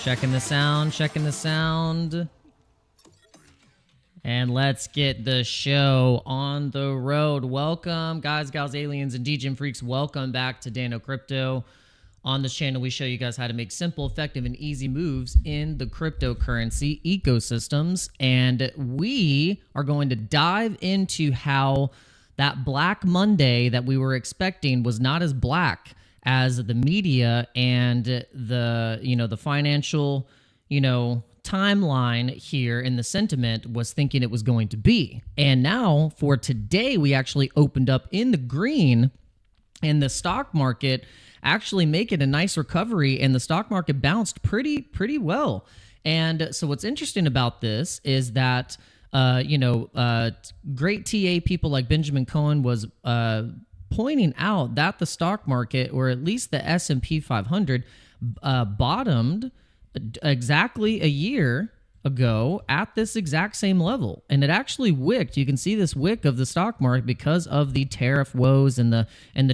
Checking the sound, checking the sound. And let's get the show on the road. Welcome, guys, gals, aliens, and DGen freaks. Welcome back to Dano Crypto. On this channel, we show you guys how to make simple, effective, and easy moves in the cryptocurrency ecosystems. And we are going to dive into how that Black Monday that we were expecting was not as black as the media and the financial, timeline here in the sentiment was thinking it was going to be. And now for today, we actually opened up in the green, and the stock market actually making a nice recovery, and the stock market bounced pretty well. And so what's interesting about this is that great TA people like Benjamin Cohen was pointing out that the stock market, or at least the S&P 500, bottomed exactly a year ago at this exact same level, and it actually wicked. You can see this wick of the stock market because of the tariff woes and the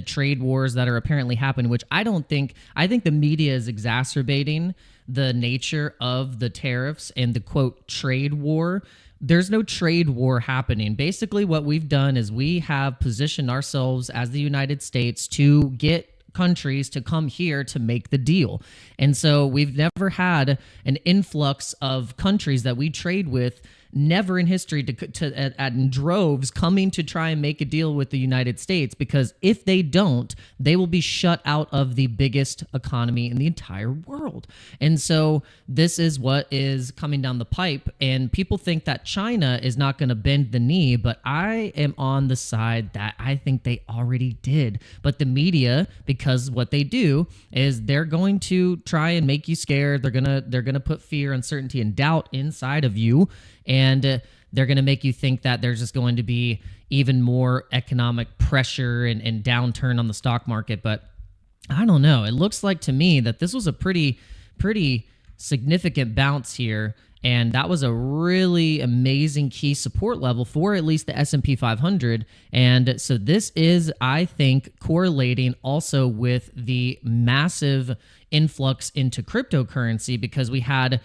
trade wars that are apparently happening, which I think the media is exacerbating the nature of the tariffs and the quote trade war. There's no trade war happening. Basically, what we've done is we have positioned ourselves as the United States to get countries to come here to make the deal. And so we've never had an influx of countries that we trade with, never in history, in droves coming to try and make a deal with the United States, because if they don't, they will be shut out of the biggest economy in the entire world. And so this is what is coming down the pipe, and people think that China is not going to bend the knee, but I am on the side that I think they already did. But the media, because what they do is they're going to try and make you scared. They're gonna put fear, uncertainty, and doubt inside of you. And they're going to make you think that there's just going to be even more economic pressure and downturn on the stock market. But I don't know. It looks like to me that this was a pretty significant bounce here. And that was a really amazing key support level for at least the S&P 500. And so this is, I think, correlating also with the massive influx into cryptocurrency, because we had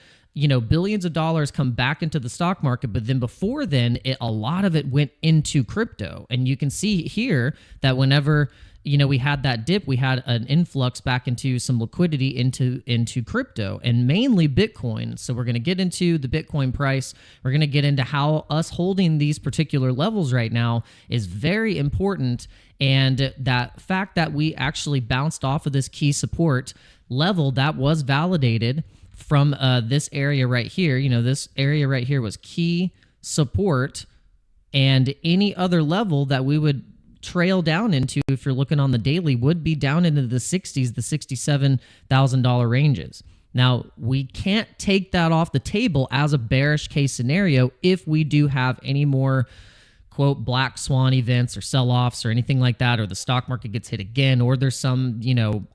billions of dollars come back into the stock market, but then before then, a lot of it went into crypto. And you can see here that whenever we had that dip, we had an influx back into some liquidity into crypto, and mainly Bitcoin. So we're going to get into the Bitcoin price. We're going to get into how us holding these particular levels right now is very important, and that fact that we actually bounced off of this key support level that was validated from this area right here. This area right here was key support, and any other level that we would trail down into, if you're looking on the daily, would be down into the 60s, the $67,000 ranges. Now, we can't take that off the table as a bearish case scenario if we do have any more quote black swan events or sell-offs or anything like that, or the stock market gets hit again, or there's some,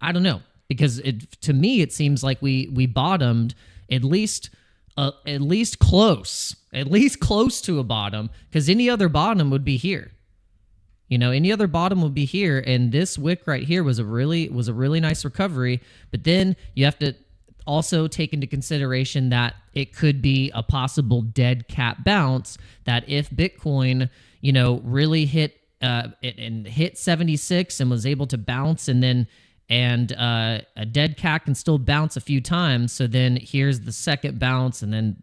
I don't know. Because to me, it seems like we bottomed at least close to a bottom, because any other bottom would be here. Any other bottom would be here, and this wick right here was a really nice recovery. But then you have to also take into consideration that it could be a possible dead cat bounce. That if Bitcoin, really hit 76 and was able to bounce, and a dead cat can still bounce a few times. So then here's the second bounce, and then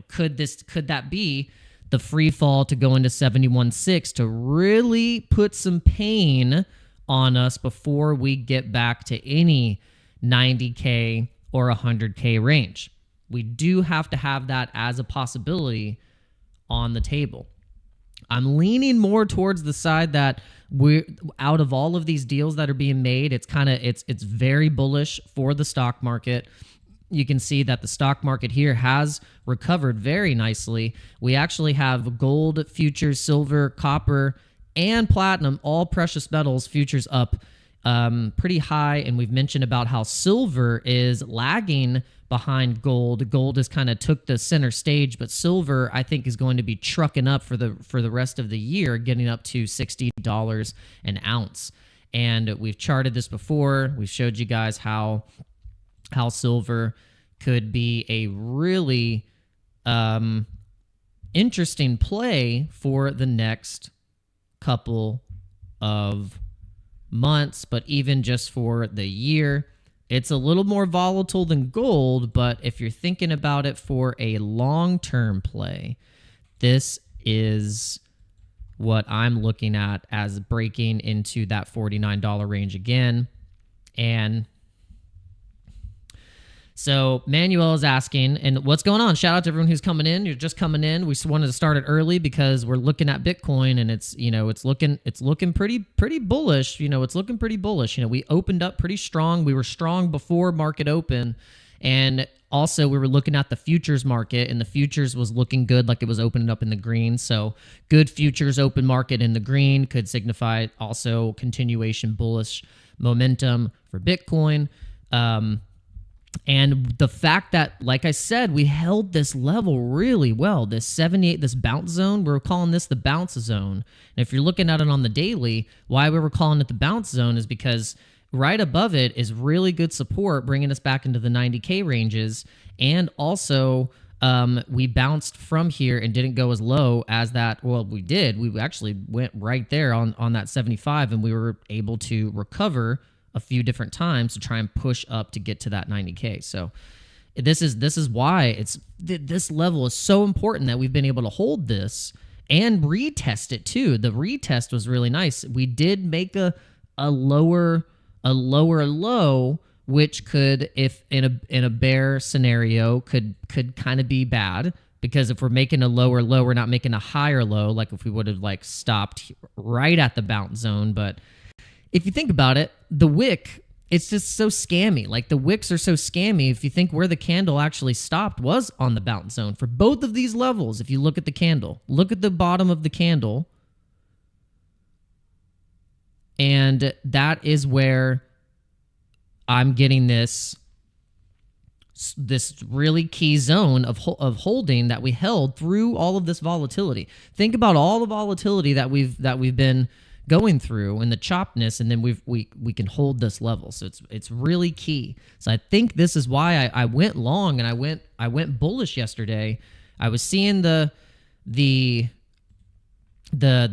could that be the free fall to go into 71.6 to really put some pain on us before we get back to any 90K or 100K range? We do have to have that as a possibility on the table. I'm leaning more towards the side that we're out of all of these deals that are being made, it's very bullish for the stock market. You can see that the stock market here has recovered very nicely. We actually have gold futures, silver, copper, and platinum, all precious metals futures up pretty high. And we've mentioned about how silver is lagging behind gold. Gold has kind of took the center stage, but silver, I think, is going to be trucking up for the rest of the year, getting up to $60 an ounce. And we've charted this before. We've showed you guys how silver could be a really interesting play for the next couple of months, but even just for the year. It's a little more volatile than gold, but if you're thinking about it for a long-term play, this is what I'm looking at as breaking into that $49 range again. And so Manuel is asking, and what's going on? Shout out to everyone who's coming in. You're just coming in. We wanted to start it early because we're looking at Bitcoin, and it's looking pretty bullish. It's looking pretty bullish. We opened up pretty strong. We were strong before market open, and also we were looking at the futures market, and the futures was looking good, like it was opening up in the green. So good futures open market in the green could signify also continuation bullish momentum for Bitcoin. And the fact that, like I said, we held this level really well, this 78, this bounce zone, we're calling this the bounce zone. And if you're looking at it on the daily, why we were calling it the bounce zone is because right above it is really good support, bringing us back into the 90K ranges. And also, we bounced from here and didn't go as low as that. Well, we did. We actually went right there on that 75, and we were able to recover a few different times to try and push up to get to that 90K. So this is why this level is so important, that we've been able to hold this and retest it too. The retest was really nice. We did make a lower low, which could, if in a bear scenario, could kind of be bad, because if we're making a lower low, we're not making a higher low, like if we would have like stopped right at the bounce zone. But if you think about it, the wick, it's just so scammy. Like the wicks are so scammy. If you think where the candle actually stopped was on the bounce zone for both of these levels. If you look at the candle, look at the bottom of the candle, and that is where I'm getting this really key zone of holding that we held through all of this volatility. Think about all the volatility that we've been going through and the chopness, and then we can hold this level. So it's really key. So I think this is why I went long and I went bullish yesterday. I was seeing the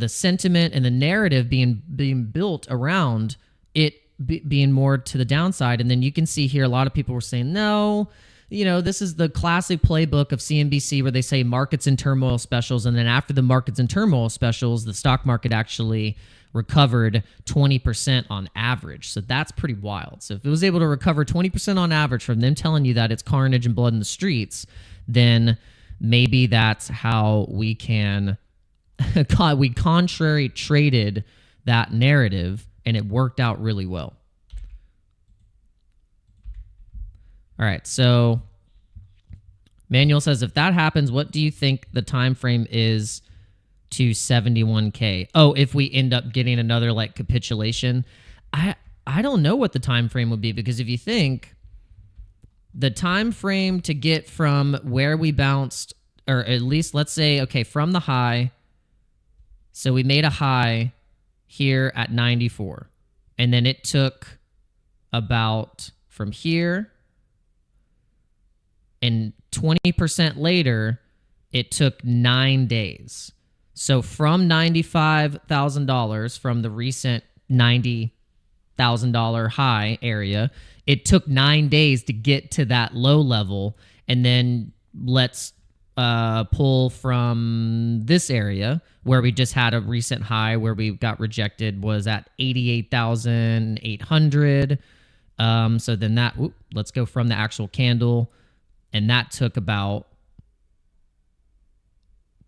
sentiment and the narrative being built around it being more to the downside. And then you can see here a lot of people were saying, no, this is the classic playbook of CNBC where they say markets in turmoil specials, and then after the markets in turmoil specials, the stock market actually recovered 20% on average. So that's pretty wild. So if it was able to recover 20% on average from them telling you that it's carnage and blood in the streets, then maybe that's how we can we contrary traded that narrative, and it worked out really well. All right, so Manuel says, if that happens, what do you think the time frame is to 71K? Oh, if we end up getting another like capitulation, I don't know what the time frame would be, because if you think the time frame to get from where we bounced, or at least let's say, okay, from the high, so we made a high here at 94, and then it took about from here, and 20% later, it took 9 days. So from $95,000, from the recent $90,000 high area, it took 9 days to get to that low level. And then let's pull from this area where we just had a recent high where we got rejected was at 88,800. So then that, let's go from the actual candle. And that took about,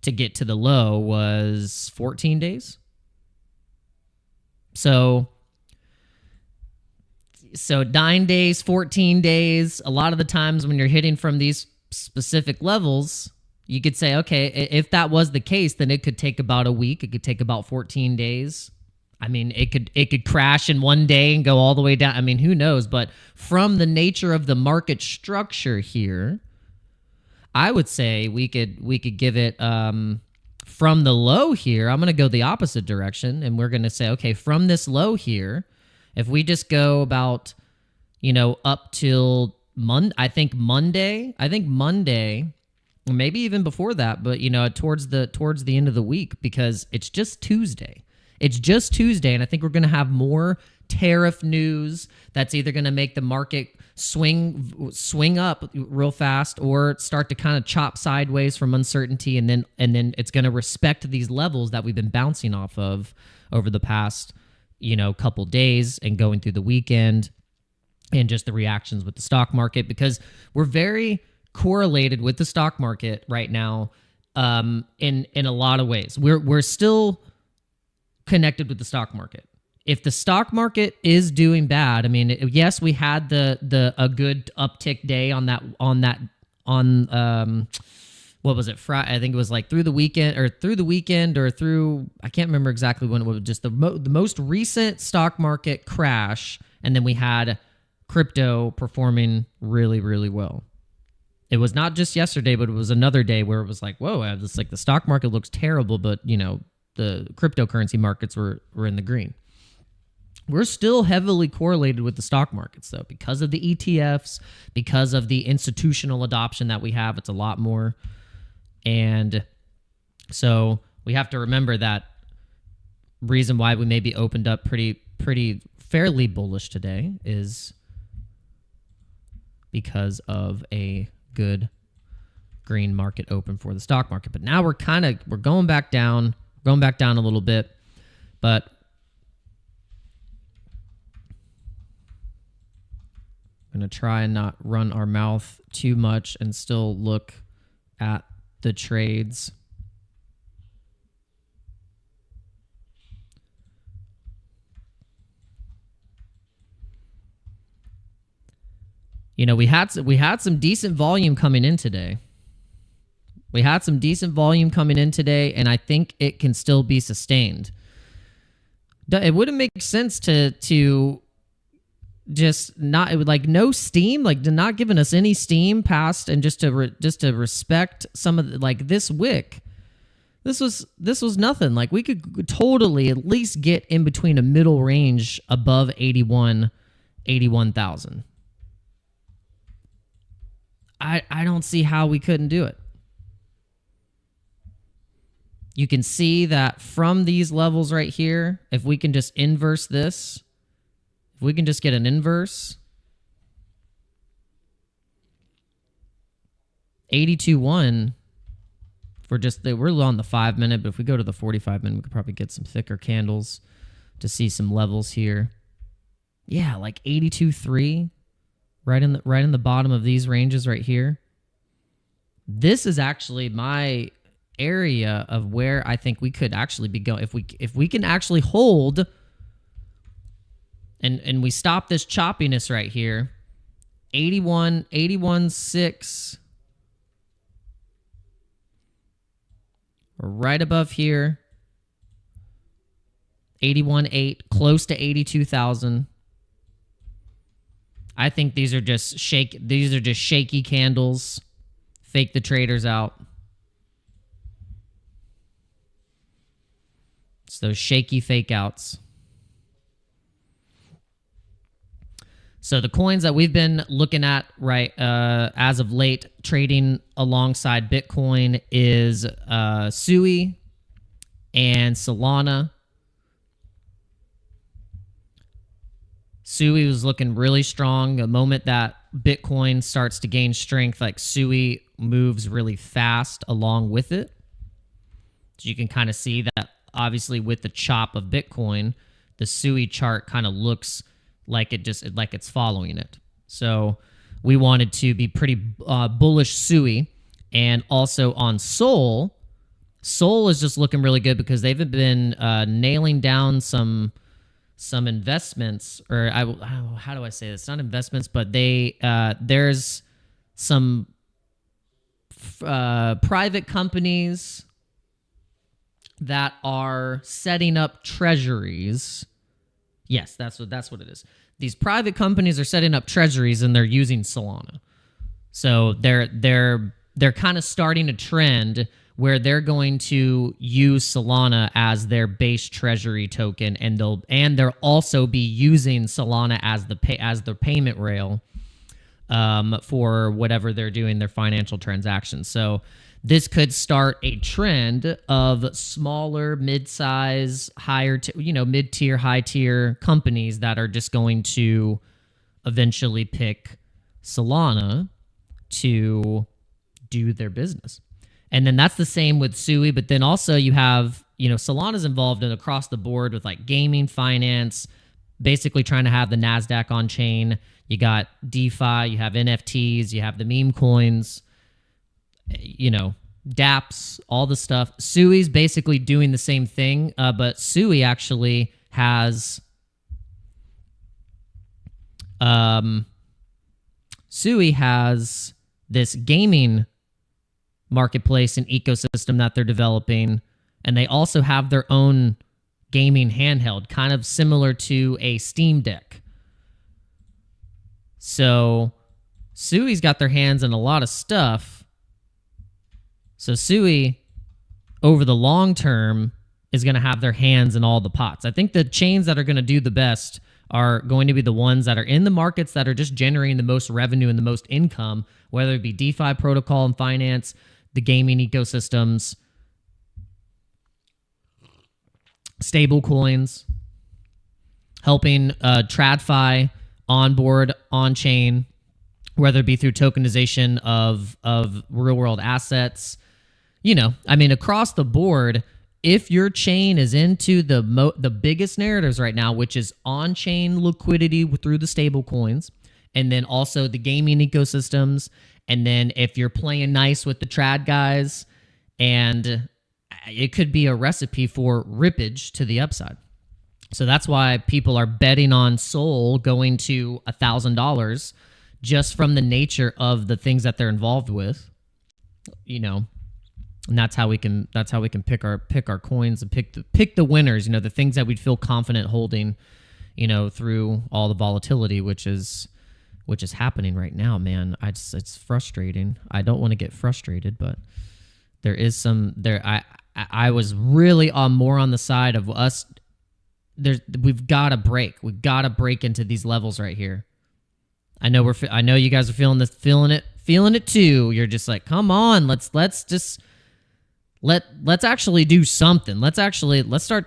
to get to the low was 14 days. So 9 days, 14 days. A lot of the times when you're hitting from these specific levels, you could say, okay, if that was the case, then it could take about a week. It could take about 14 days. I mean, it could crash in one day and go all the way down. I mean, who knows? But from the nature of the market structure here, I would say we could give it from the low here. I'm going to go the opposite direction, and we're going to say, okay, from this low here, if we just go about, up till I think Monday, maybe even before that, but towards the end of the week, because it's just Tuesday. It's just Tuesday, and I think we're going to have more tariff news that's either going to make the market swing up real fast or start to kind of chop sideways from uncertainty, and then it's going to respect these levels that we've been bouncing off of over the past couple days and going through the weekend, and just the reactions with the stock market, because we're very correlated with the stock market right now in a lot of ways. We're still connected with the stock market. If the stock market is doing bad, I mean, yes, we had a good uptick day on what was it, Friday? I think it was like through the weekend or through, I can't remember exactly when it was, just the most recent stock market crash, and then we had crypto performing really, really well. It was not just yesterday, but it was another day where it was like, whoa, it's like the stock market looks terrible, but the cryptocurrency markets were in the green. We're still heavily correlated with the stock markets, though, because of the ETFs, because of the institutional adoption that we have. It's a lot more. And so we have to remember that reason why we maybe opened up pretty fairly bullish today is because of a good green market open for the stock market. But now we're going back down a little bit, but I'm going to try and not run our mouth too much and still look at the trades. We had some decent volume coming in today. And I think it can still be sustained. It wouldn't make sense to just not, it would like no steam, like to not giving us any steam past, and just to respect some of the, like this wick. This was nothing. Like we could totally at least get in between a middle range above 81,000. I don't see how we couldn't do it. You can see that from these levels right here, if we can just inverse this, if we can just get an inverse, 82.1 we're on the 5 minute, but if we go to the 45 minute, we could probably get some thicker candles to see some levels here. Yeah, like 82.3. Right in the bottom of these ranges right here. This is actually my area of where I think we could actually be going if we can actually hold and we stop this choppiness right here. 81.6. We're right above here. 81.8, close to 82,000. I think these are just shaky candles. Fake the traders out. It's those shaky fake outs. So the coins that we've been looking at as of late, trading alongside Bitcoin is SUI and Solana. SUI was looking really strong. The moment that Bitcoin starts to gain strength, like SUI moves really fast along with it. So you can kind of see that obviously with the chop of Bitcoin, the SUI chart kind of looks like it's following it. So we wanted to be pretty bullish SUI, and also on Sol. Sol is just looking really good because they've been nailing down some investments, or how do I say this? Not investments, but there's some private companies that are setting up treasuries. Yes, that's what it is. These private companies are setting up treasuries and they're using Solana. So they're kind of starting a trend where they're going to use Solana as their base treasury token, and they'll also be using Solana as their payment rail. for whatever they're doing, their financial transactions. So this could start a trend of smaller, mid-size, higher, mid-tier, high-tier companies that are just going to eventually pick Solana to do their business. And then that's the same with SUI, but then also you have, Solana's involved in across the board with like gaming, finance, basically trying to have the NASDAQ on chain. You got DeFi, you have NFTs, you have the meme coins, dApps, all the stuff. SUI's basically doing the same thing, but SUI actually has this gaming marketplace and ecosystem that they're developing, and they also have their own gaming handheld, kind of similar to a Steam Deck. So SUI's got their hands in a lot of stuff. So SUI, over the long term, is going to have their hands in all the pots. I think the chains that are going to do the best are going to be the ones that are in the markets that are just generating the most revenue and the most income, whether it be DeFi protocol and finance, the gaming ecosystems, stable coins, helping TradFi onboard on-chain, whether it be through tokenization of real-world assets. Across the board, if your chain is into the biggest narratives right now, which is on-chain liquidity through the stable coins, and then also the gaming ecosystems, and then if you're playing nice with the trad guys, and it could be a recipe for rippage to the upside. So that's why people are betting on Sol going to $1,000 just from the nature of the things that they're involved with, and that's how we can pick our coins and pick the winners, the things that we'd feel confident holding, through all the volatility, which is happening right now, man. It's frustrating. I don't want to get frustrated, but there is some there. I was really more on the side of us. We've got to break. We've got to break into these levels right here. I know you guys are feeling it too. You're just like, come on, let's actually do something. Let's start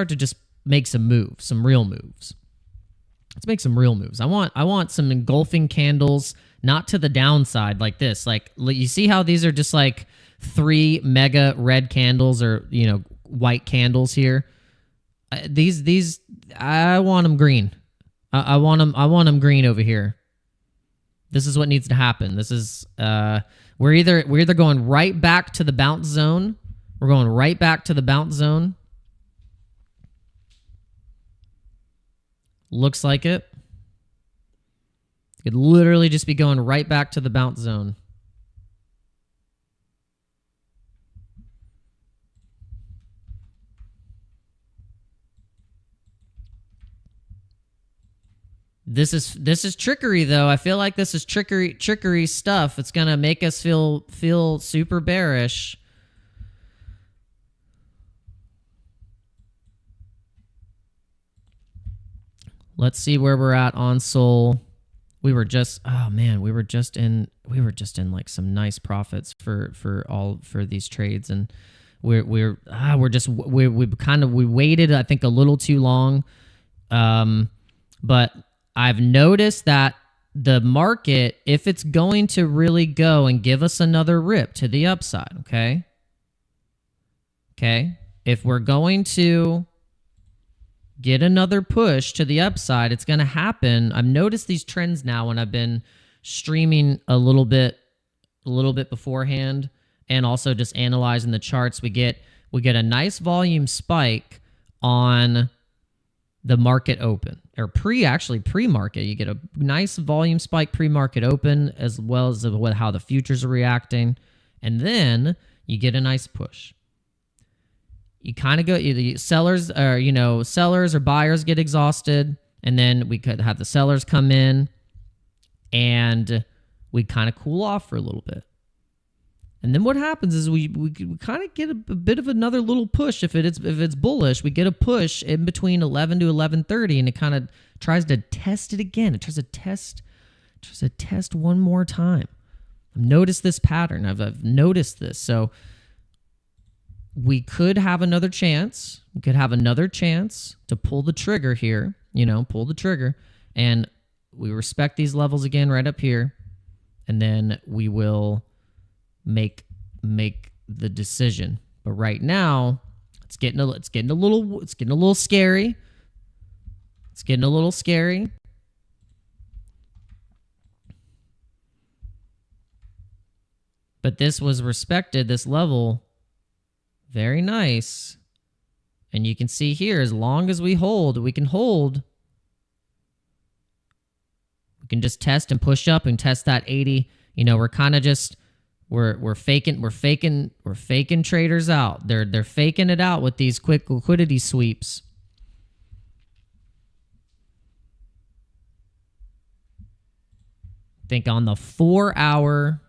to just make some moves, some real moves. Let's make some real moves. I want some engulfing candles, not to the downside like this. Like, you see how these are just like 3 mega red candles or white candles here. These I want them green. I want them green over here. This is what needs to happen. This is we're either going right back to the bounce zone. We're going right back to the bounce zone. Looks like it. It could literally just be going right back to the bounce zone. This is trickery, though. I feel like this is trickery stuff. It's gonna make us feel super bearish. Let's see where we're at on Sol. We were just in like some nice profits for these trades, and we waited, I think, a little too long. But I've noticed that the market, if it's going to really go and give us another rip to the upside, okay? If we're going to get another push to the upside, it's going to happen. I've noticed these trends now when I've been streaming a little bit beforehand, and also just analyzing the charts. We get a nice volume spike on the market open, or pre-market. You get a nice volume spike pre-market open, as well as how the futures are reacting, and then you get a nice push. You kind of go, either sellers or buyers get exhausted, and then we could have the sellers come in, and we kind of cool off for a little bit. And then what happens is we kind of get a bit of another little push. If it's bullish, we get a push in between 11 to 11:30, and it kind of tries to test it again. It tries to just a test one more time. I've noticed this pattern. I've noticed this. So we could have another chance. We could have another chance to pull the trigger here, pull the trigger. And we respect these levels again right up here. And then we will make the decision. But right now, it's getting a little scary. It's getting a little scary. But this was respected, this level. Very nice. And you can see here, as long as we hold, we can hold. We can just test and push up and test that 80. We're kind of just we're faking traders out. They're faking it out with these quick liquidity sweeps. I think on the 4-hour,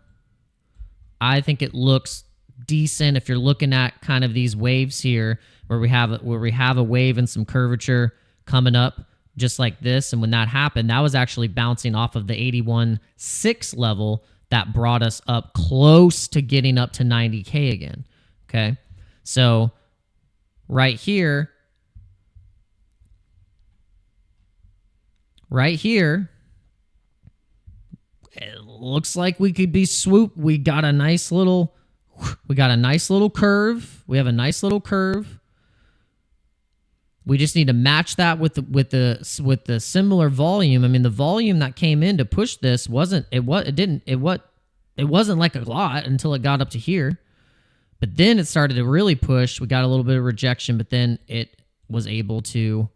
I think it looks decent if you're looking at kind of these waves here where we have a wave and some curvature coming up just like this. And when that happened, that was actually bouncing off of the 81.6 level that brought us up close to getting up to 90K again. Okay. So right here, it looks like we could be swooped. We got a nice little curve. We have a nice little curve. We just need to match that with the similar volume. I mean, the volume that came in to push this wasn't like a lot until it got up to here. But then it started to really push. We got a little bit of rejection, but then it was able to.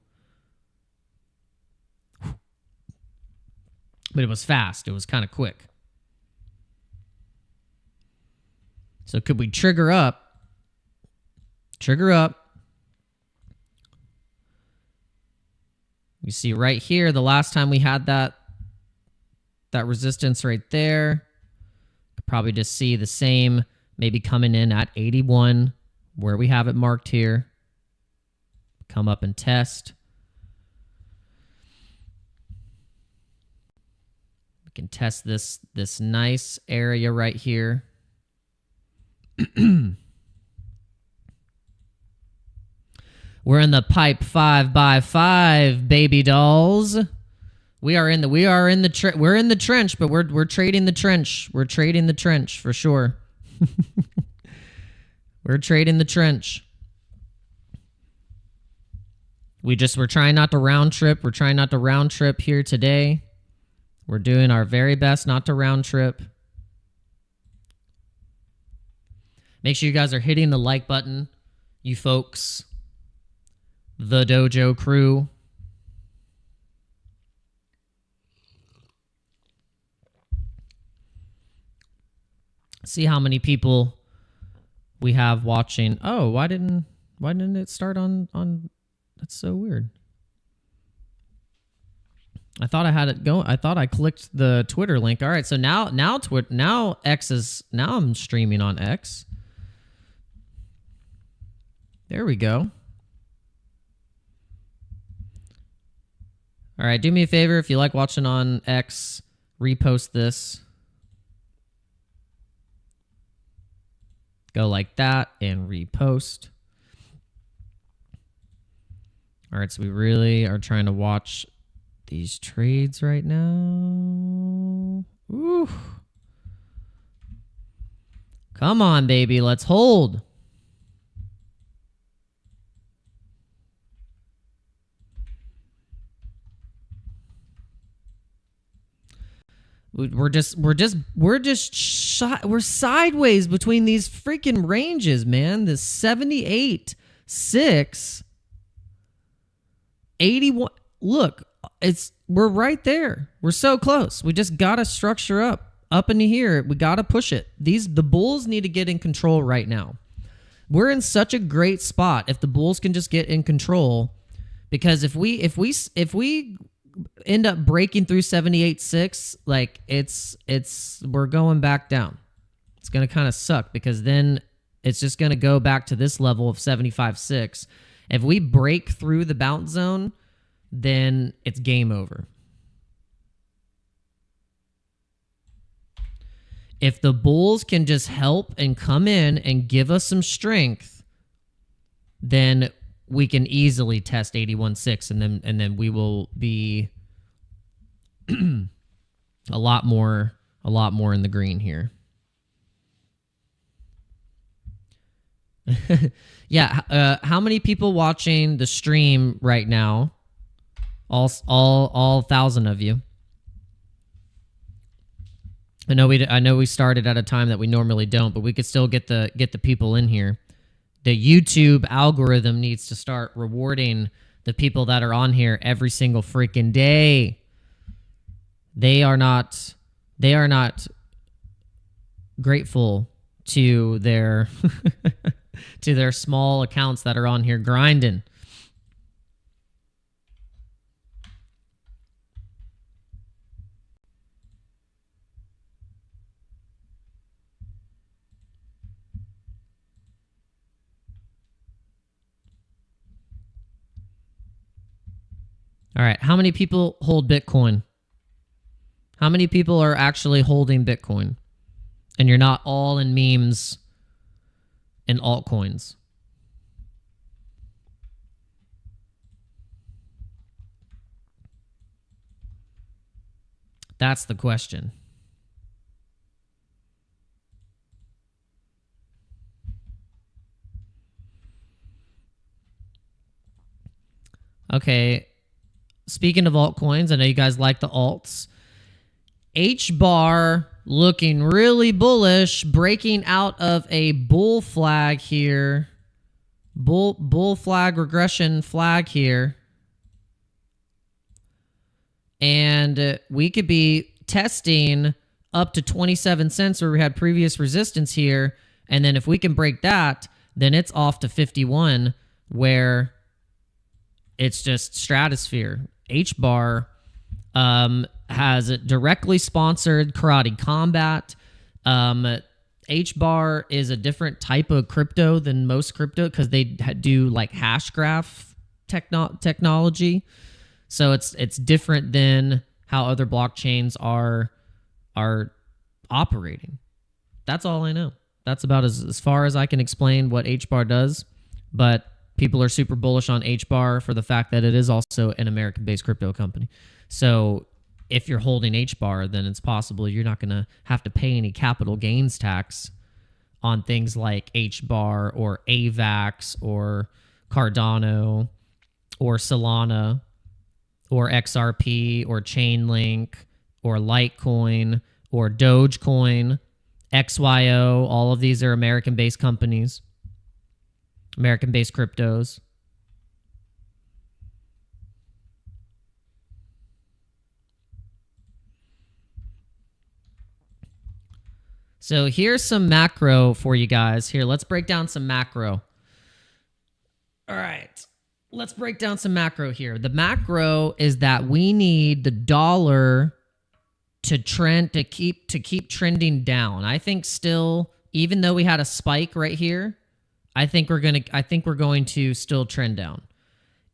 But it was fast. It was kind of quick. So could we trigger up? Trigger up. You see right here, the last time we had that resistance right there, could probably just see the same, maybe coming in at 81, where we have it marked here. Come up and test. We can test this nice area right here. We're in the pipe 5x5, baby dolls. We're in the trench, but we're trading the trench. We're trading the trench for sure. We're trading the trench. We're trying not to round trip. We're trying not to round trip here today. We're doing our very best not to round trip. Make sure you guys are hitting the like button, you folks. The Dojo crew. See how many people we have watching. Oh, why didn't it start on that's so weird. I thought I had it go. I thought I clicked the Twitter link. All right, so now I'm streaming on X. There we go. All right, do me a favor, if you like watching on X, repost this. Go like that and repost. All right, so we really are trying to watch these trades right now. Ooh. Come on, baby, let's hold. We're sideways between these freaking ranges, man. The 78, 6, 81. Look, we're right there. We're so close. We just gotta structure up into here. We gotta push it. The bulls need to get in control right now. We're in such a great spot if the bulls can just get in control, because if we end up breaking through 78.6, like we're going back down. It's going to kind of suck, because then it's just going to go back to this level of 75.6. If we break through the bounce zone, then it's game over. If the bulls can just help and come in and give us some strength, then we can easily test 81.6, and then we will be a lot more in the green here. Yeah, how many people watching the stream right now? All 1,000 of you. I know we started at a time that we normally don't, but we could still get the people in here. The YouTube algorithm needs to start rewarding the people that are on here every single freaking day. They are not grateful to their to their small accounts that are on here grinding. All right, how many people hold Bitcoin? How many people are actually holding Bitcoin? And you're not all in memes and altcoins. That's the question. Okay, speaking of altcoins, I know you guys like the alts. H-bar looking really bullish, breaking out of a bull flag here. Bull flag, regression flag here. And we could be testing up to 27 cents where we had previous resistance here. And then if we can break that, then it's off to 51 where it's just stratosphere. H-bar has a directly sponsored Karate Combat. H-bar is a different type of crypto than most crypto because they do like hash graph technology. So it's different than how other blockchains are operating. That's all I know. That's about as far as I can explain what H-bar does. But people are super bullish on H-bar for the fact that it is also an American-based crypto company. So if you're holding H-bar, then it's possible you're not going to have to pay any capital gains tax on things like H-bar or AVAX or Cardano or Solana or XRP or Chainlink or Litecoin or Dogecoin, XYO. All of these are American-based companies, American-based cryptos. So here's some macro for you guys. Here, let's break down some macro. All right, let's break down some macro here. The macro is that we need the dollar to trend to keep trending down. I think still, even though we had a spike right here, I think we're going to still trend down.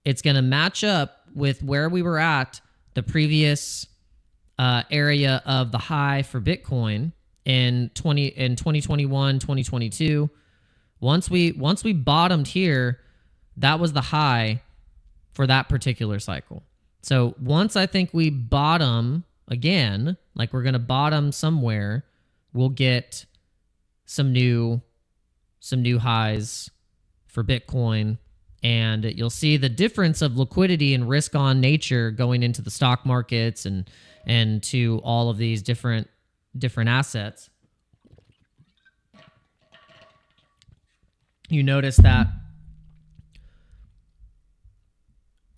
It's going to match up with where we were at the previous area of the high for Bitcoin in 2021, 2022. Once we bottomed here, that was the high for that particular cycle. So once I think we bottom again, like we're going to bottom somewhere, we'll get some new highs for Bitcoin, and you'll see the difference of liquidity and risk on nature going into the stock markets and to all of these different assets. You notice that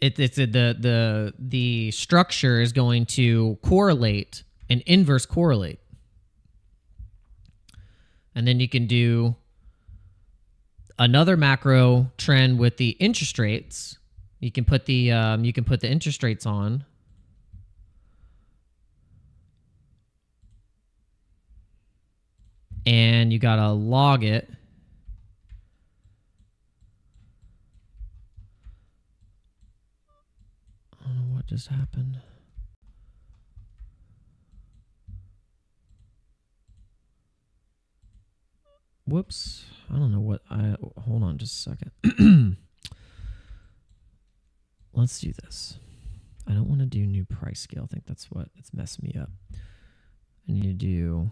the structure is going to correlate and inverse correlate, and then you can do another macro trend with the interest rates. You can put the interest rates on. And you gotta log it. I don't know what just happened. whoops. I don't know what hold on just a second. Let's do this. I don't want to do new price scale. I think that's messed me up. I need to do.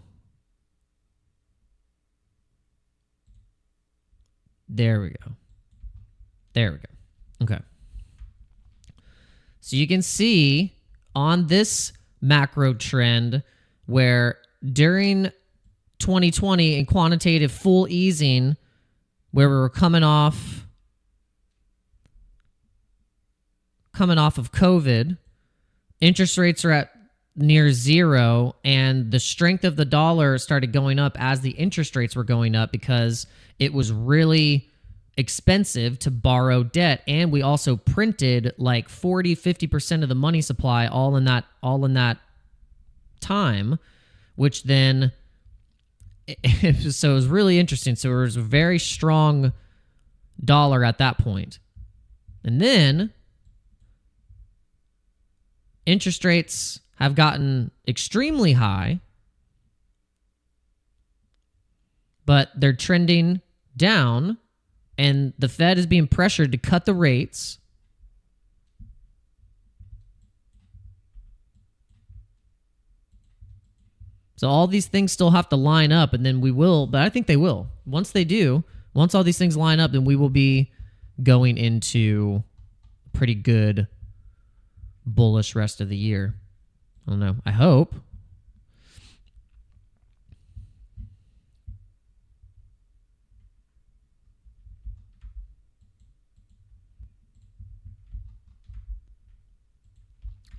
There we go. There we go. Okay. So you can see on this macro trend where during 2020 in quantitative full easing, where we were coming off of COVID, interest rates are at near zero, and the strength of the dollar started going up as the interest rates were going up because it was really expensive to borrow debt. And we also printed like 40-50% of the money supply all in that time, which then so it was really interesting. So it was a very strong dollar at that point. And then interest rates have gotten extremely high, but they're trending down, and the Fed is being pressured to cut the rates. So all these things still have to line up, and then we will, but I think they will. Once they do, once all these things line up, then we will be going into a pretty good bullish rest of the year. I don't know. I hope.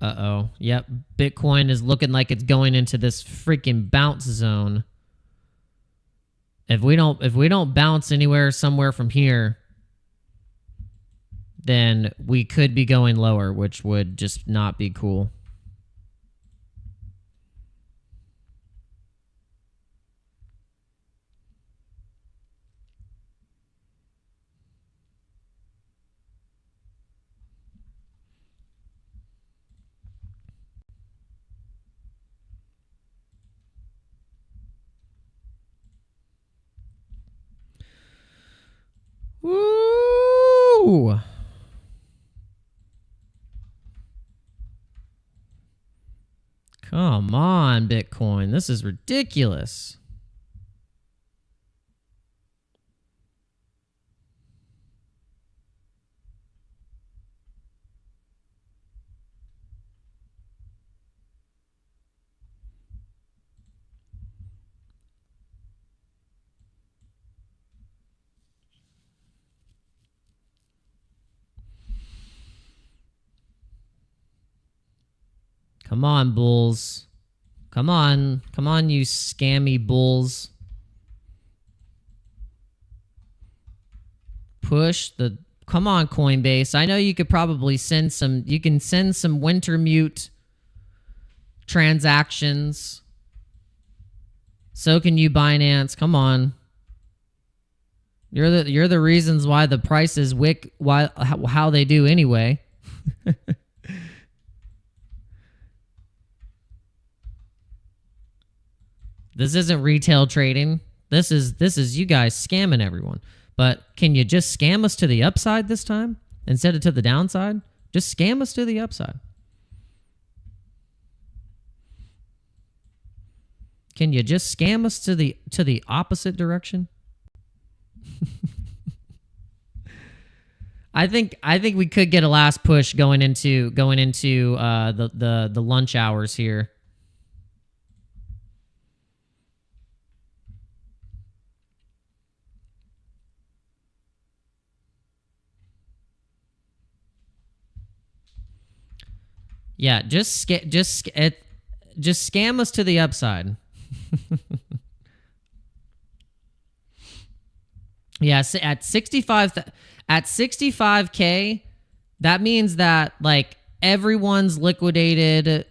Uh-oh. Yep. Bitcoin is looking like it's going into this freaking bounce zone. If we don't bounce somewhere from here, then we could be going lower, which would just not be cool. Woo! Come on, Bitcoin. This is ridiculous. Come on, bulls. Come on. Come on, you scammy bulls. Come on, Coinbase. I know you could probably send some winter mute transactions. So can you, Binance. Come on. You're the reasons why the prices how they do anyway. This isn't retail trading. This is you guys scamming everyone. But can you just scam us to the upside this time instead of to the downside? Just scam us to the upside. Can you just scam us to the opposite direction? I think we could get a last push going into the lunch hours here. Yeah, just scam us to the upside. Yeah, at 65K, that means that like everyone's liquidated,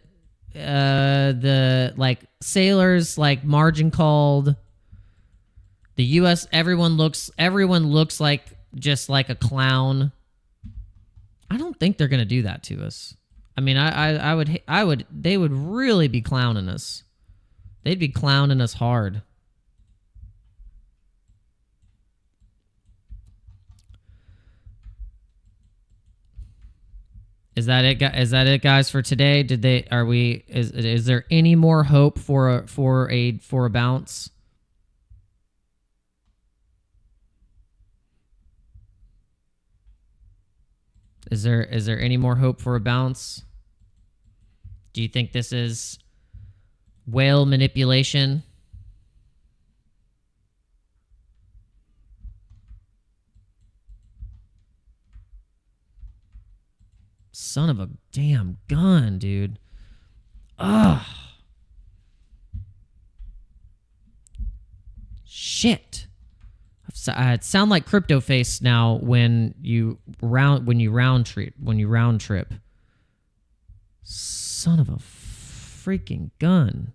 the like sailors like margin called. The US everyone looks like just like a clown. I don't think they're gonna do that to us. I mean, they would really be clowning us. They'd be clowning us hard. that it? Is that it, guys, for today? Did they? Are we? Is there any more hope for a bounce? Is there any more hope for a bounce? Do you think this is whale manipulation? Son of a damn gun, dude. Ugh. Shit. I sound like Crypto Face now when you round trip. Son of a freaking gun.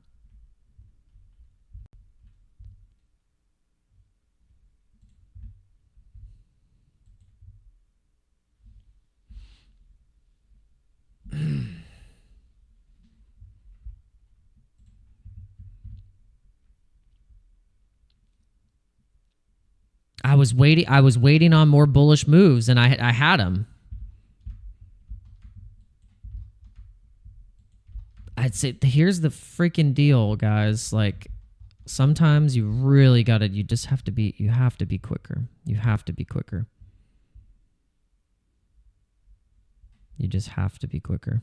I was waiting on more bullish moves, and I had them. I'd say here's the freaking deal, guys. Like, sometimes you really gotta. You have to be quicker. You have to be quicker. You just have to be quicker.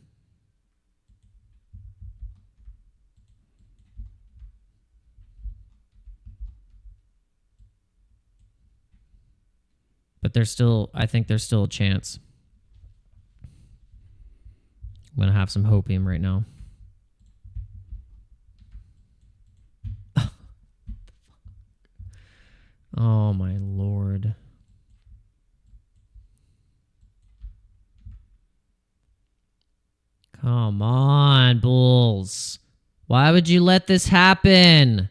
But I think there's still a chance. I'm going to have some hopium right now. Oh, my Lord. Come on, bulls. Why would you let this happen?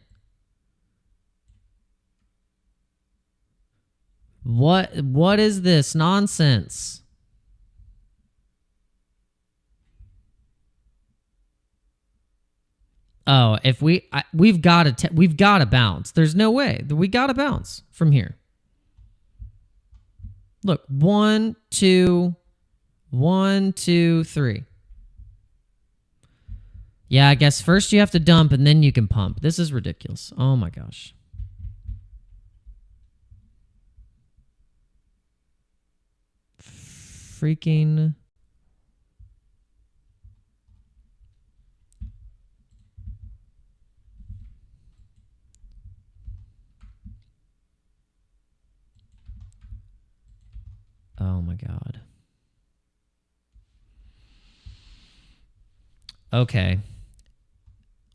What is this nonsense? Oh, if we've got to bounce. There's no way. We got to bounce from here. Look, 1, 2, 1, 2, 3. Yeah, I guess first you have to dump and then you can pump. This is ridiculous. Oh my gosh. Freaking. Oh my God. Okay.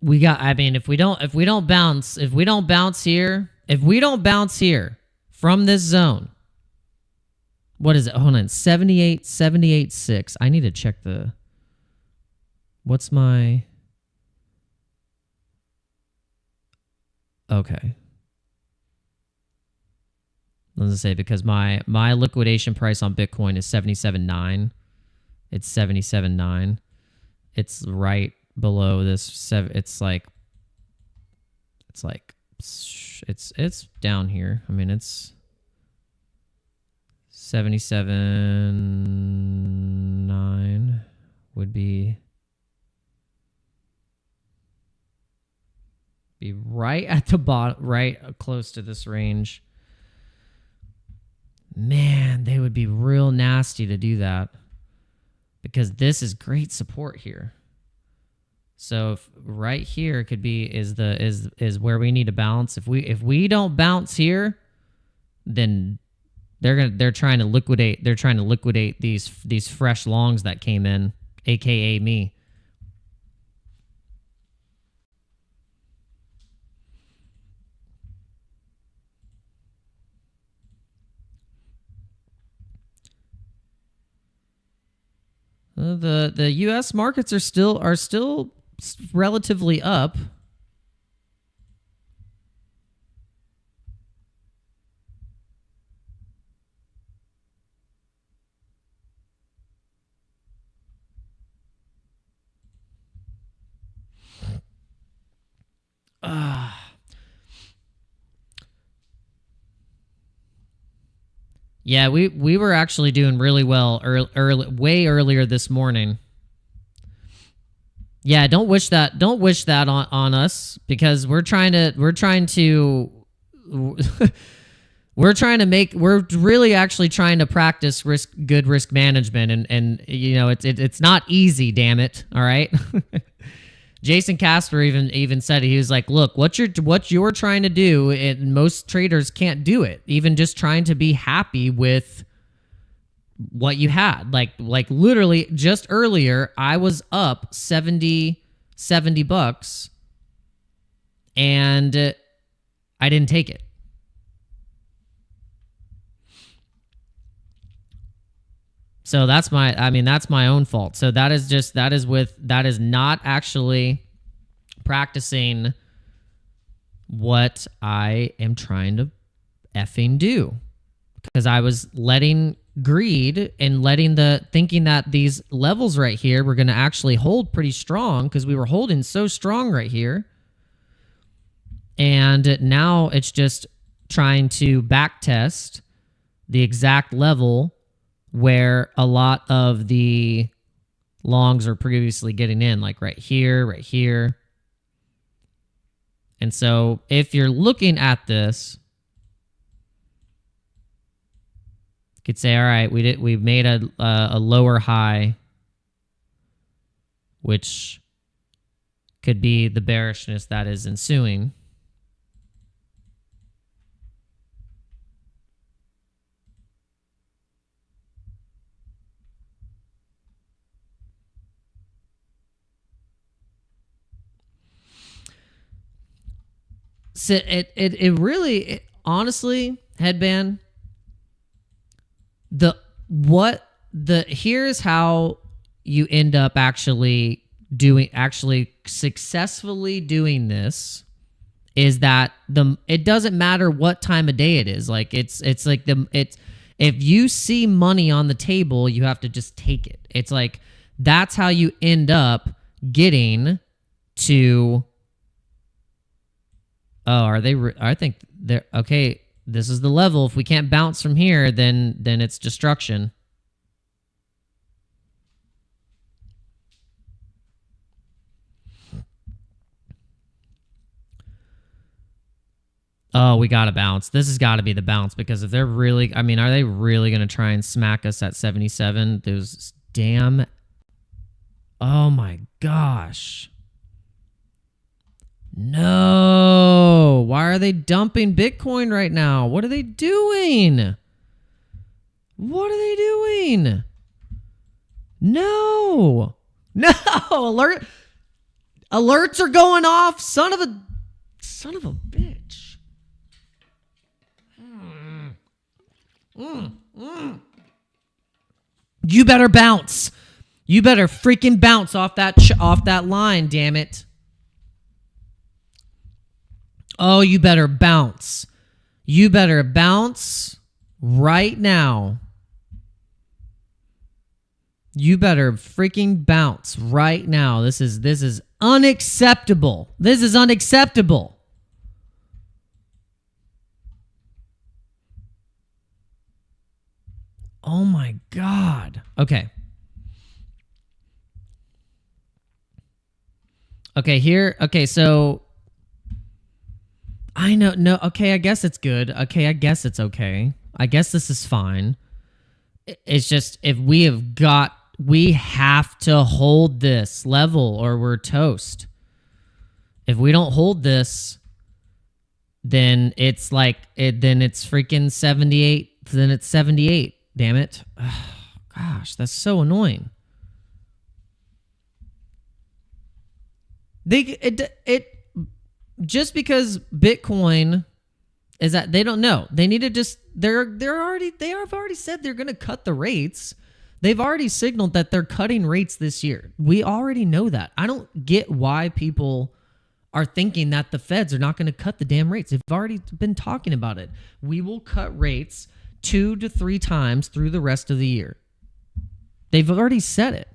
I mean, if we don't bounce here from this zone. What is it? Hold on. 78.6. I need to check what's my... Okay. Let's say because my liquidation price on Bitcoin is 77.9. It's 77.9. It's right below this. It's down here. I mean, it's 77.9 would be right at the bottom, right close to this range. Man, they would be real nasty to do that because this is great support here. So right here could be is where we need to bounce. If we don't bounce here, then they're trying to liquidate these fresh longs that came in, aka me. The U.S. markets are still relatively up. Yeah, we were actually doing really well way earlier this morning. Yeah, don't wish that on us, because we're really actually trying to practice good risk management, and you know, it's not easy, damn it. All right. Jason Casper even said it. He was like, look, what you're trying to do, and most traders can't do it. Even just trying to be happy with what you had. Like literally just earlier, I was up $70 and I didn't take it. So that's my own fault. So that is not actually practicing what I am trying to effing do. Because I was letting greed and thinking that these levels right here were going to actually hold pretty strong, because we were holding so strong right here. And now it's just trying to back test the exact level where a lot of the longs are previously getting in, like right here. And so if you're looking at this, you could say, all right, we've made a lower high, which could be the bearishness that is ensuing. So it really, honestly, headband, here's how you end up actually successfully doing this, is that it doesn't matter what time of day it is. Like it's like if you see money on the table, you have to just take it. It's like, that's how you end up getting to. Oh, I think they're okay. This is the level. If we can't bounce from here, then it's destruction. Oh, we got to bounce. This has got to be the bounce, because if they're really, are they really going to try and smack us at 77? Those damn. Oh my gosh. No. Why are they dumping Bitcoin right now? What are they doing? What are they doing? No. Alert. Alerts are going off. Son of a bitch. You better bounce. You better freaking bounce off that line, damn it. Oh, you better bounce. You better bounce right now. You better freaking bounce right now. This is unacceptable. This is unacceptable. Oh my God. Okay. Okay, here. Okay, so I know. No, okay, I guess it's good. Okay, I guess it's okay. I guess this is fine. It's just, if we have to hold this level or we're toast. If we don't hold this, then it's like, then it's freaking 78. Then it's 78. Damn it. Oh, gosh, that's so annoying. Just because Bitcoin is that, they don't know. They need to just, they have already said they're going to cut the rates. They've already signaled that they're cutting rates this year. We already know that. I don't get why people are thinking that the feds are not going to cut the damn rates. They've already been talking about it. We will cut rates 2 to 3 times through the rest of the year. They've already said it.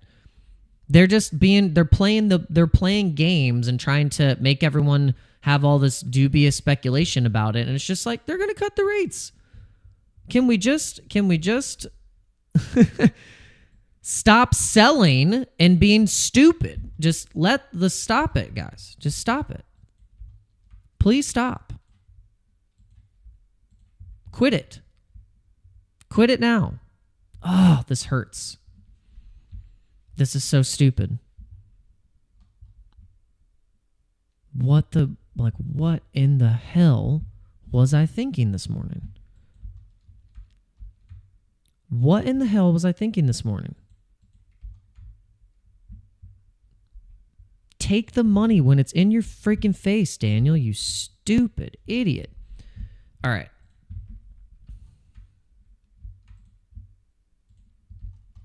They're playing games and trying to make everyone have all this dubious speculation about it. And it's just like, they're going to cut the rates. Can we just stop selling and being stupid? Just stop it, guys. Just stop it. Please stop. Quit it. Quit it now. Oh, this hurts. This is so stupid. What in the hell was I thinking this morning? What in the hell was I thinking this morning? Take the money when it's in your freaking face, Daniel, you stupid idiot. All right.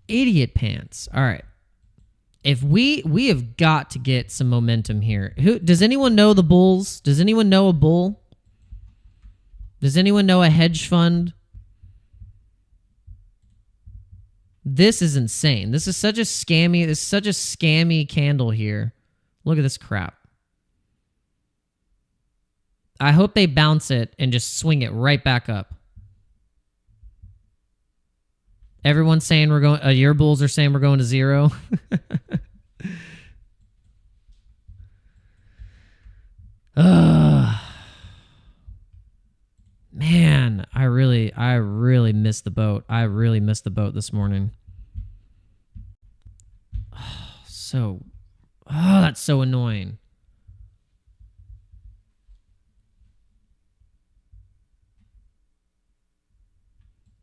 Idiot pants. All right. If we have got to get some momentum here. Does anyone know the bulls? Does anyone know a bull? Does anyone know a hedge fund? This is insane. This is such a scammy candle here. Look at this crap. I hope they bounce it and just swing it right back up. Everyone's saying we're going. Your bulls are saying we're going to zero. Man, I really missed the boat. I really missed the boat this morning. That's so annoying.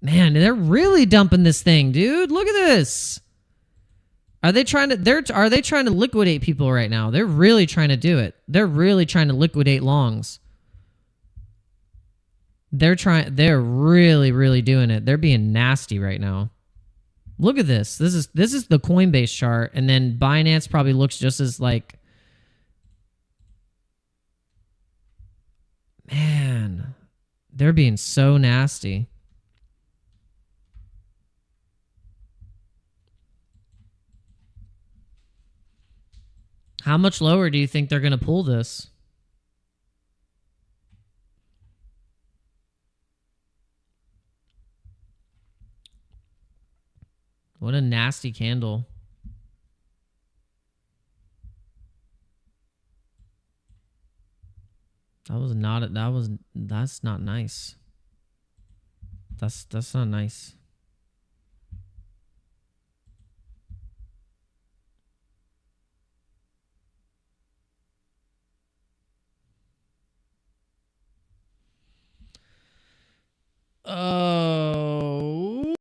Man, they're really dumping this thing, dude. Look at this. Are they trying to liquidate people right now? They're really trying to do it. They're really trying to liquidate longs. They're really doing it. They're being nasty right now. Look at this. This is the Coinbase chart, and then Binance probably looks just as like. Man, they're being so nasty. How much lower do you think they're going to pull this? What a nasty candle. That's not nice. That's not nice. Oh.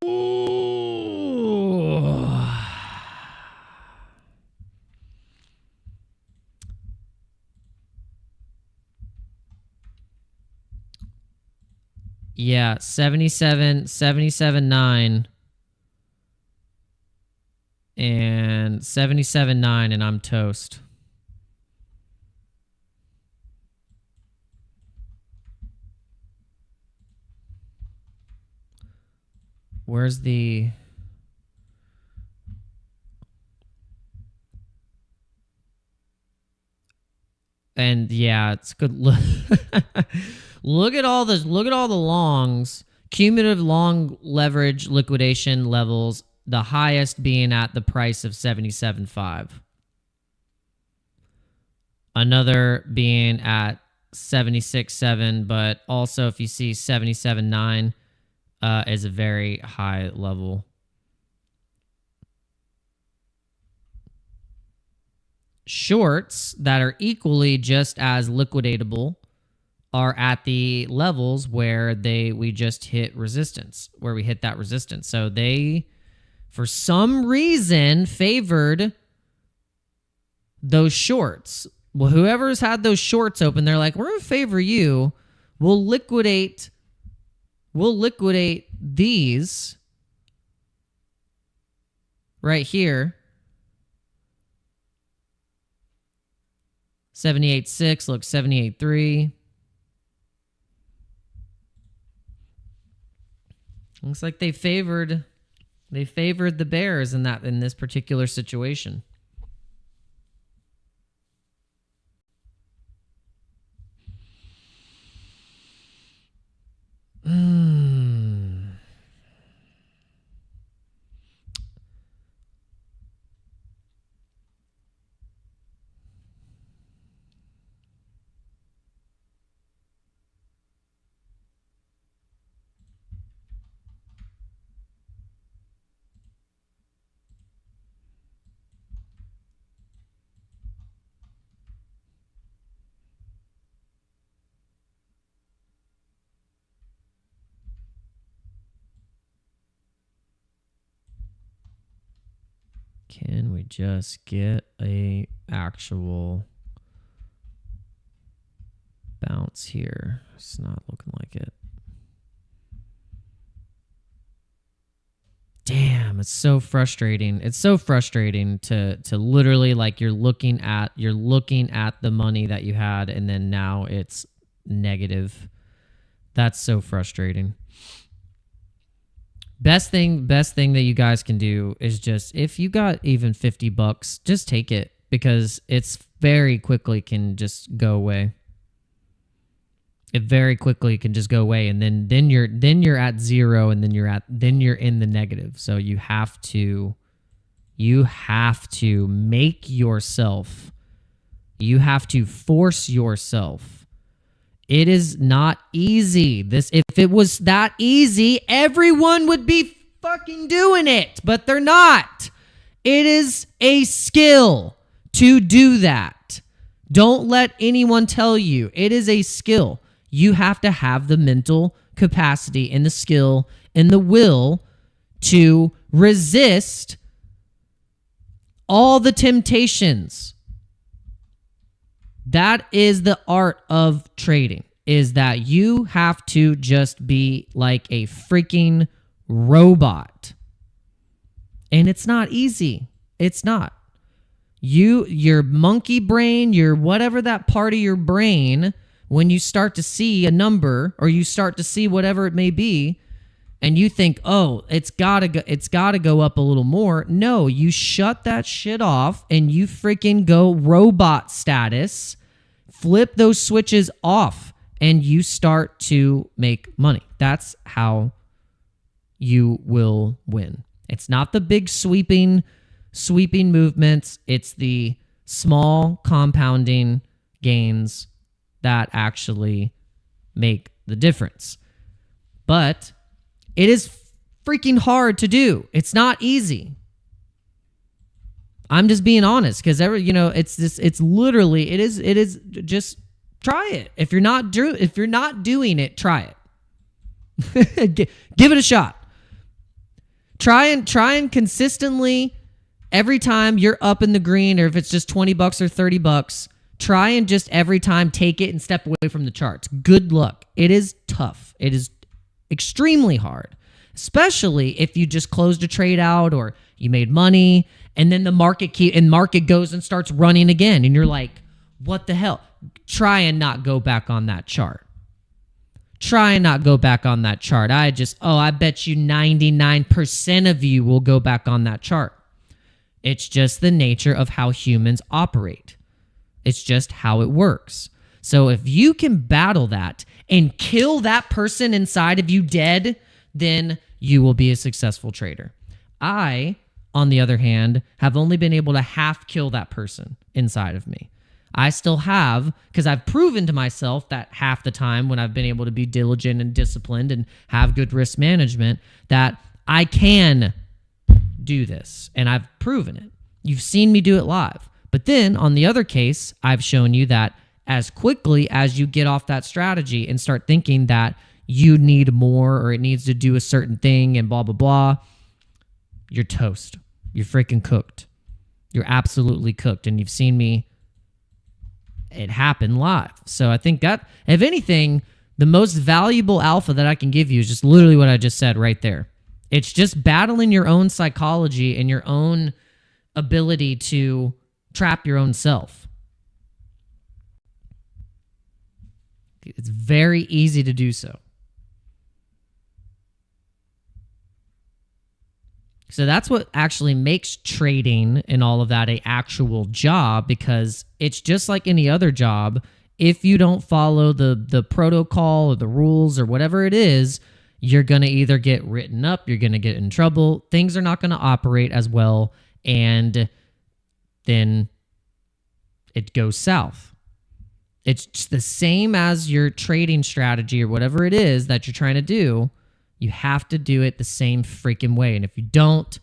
Yeah, 77.9 and 77.9, and I'm toast. Where's the... And yeah, it's good. Look at all the longs, cumulative long leverage liquidation levels, the highest being at the price of 77.5. Another being at 76.7, but also if you see 77.9 is a very high level. Shorts that are equally just as liquidatable are at the levels where we just hit resistance, where we hit that resistance. So they, for some reason, favored those shorts. Well, whoever's had those shorts open, they're like, we're going to favor you. We'll liquidate these right here. 78.6, look, 78.3. Looks like they favored the bears in this particular situation. Can we just get a actual bounce here? It's not looking like it. Damn, it's so frustrating. It's so frustrating to literally, like, you're looking at the money that you had and then now it's negative. That's so frustrating. Best thing that you guys can do is just, if you got even $50, just take it, because it's very quickly can just go away. It very quickly can just go away, and then you're at zero, and then you're in the negative. So you have to make yourself, you have to force yourself. It is not easy. If it was that easy, everyone would be fucking doing it, but they're not. It is a skill to do that. Don't let anyone tell you. It is a skill. You have to have the mental capacity and the skill and the will to resist all the temptations. That is the art of trading, is that you have to just be like a freaking robot. And it's not easy. It's not. Your monkey brain, your whatever that part of your brain, when you start to see a number or you start to see whatever it may be, and you think, oh, it's gotta go up a little more. No, you shut that shit off and you freaking go robot status, flip those switches off, and you start to make money. That's how you will win. It's not the big sweeping movements. It's the small compounding gains that actually make the difference. But it is freaking hard to do. It's not easy. I'm just being honest, because it's literally, it is just try it. If you're not doing it, try it. Give it a shot. Try and consistently, every time you're up in the green, or if it's just $20 or $30, try and just every time take it and step away from the charts. Good luck. It is tough. It is extremely hard, especially if you just closed a trade out or you made money and then the market goes and starts running again and you're like, what the hell? Try and not go back on that chart. Try and not go back on that chart. I bet you 99% of you will go back on that chart. It's just the nature of how humans operate. It's just how it works. So if you can battle that and kill that person inside of you dead, then you will be a successful trader. I, on the other hand, have only been able to half kill that person inside of me. I still have, because I've proven to myself that half the time when I've been able to be diligent and disciplined and have good risk management, that I can do this, and I've proven it. You've seen me do it live. But then on the other case, I've shown you that as quickly as you get off that strategy and start thinking that you need more or it needs to do a certain thing and blah, blah, blah, you're toast. You're freaking cooked. You're absolutely cooked. And you've seen me, it happen live. So I think that, if anything, the most valuable alpha that I can give you is just literally what I just said right there. It's just battling your own psychology and your own ability to trap your own self. It's very easy to do so. So that's what actually makes trading and all of that an actual job, because it's just like any other job. If you don't follow the protocol or the rules or whatever it is, you're going to either get written up, you're going to get in trouble, things are not going to operate as well, and then it goes south. It's just the same as your trading strategy or whatever it is that you're trying to do. You have to do it the same freaking way. And if you don't,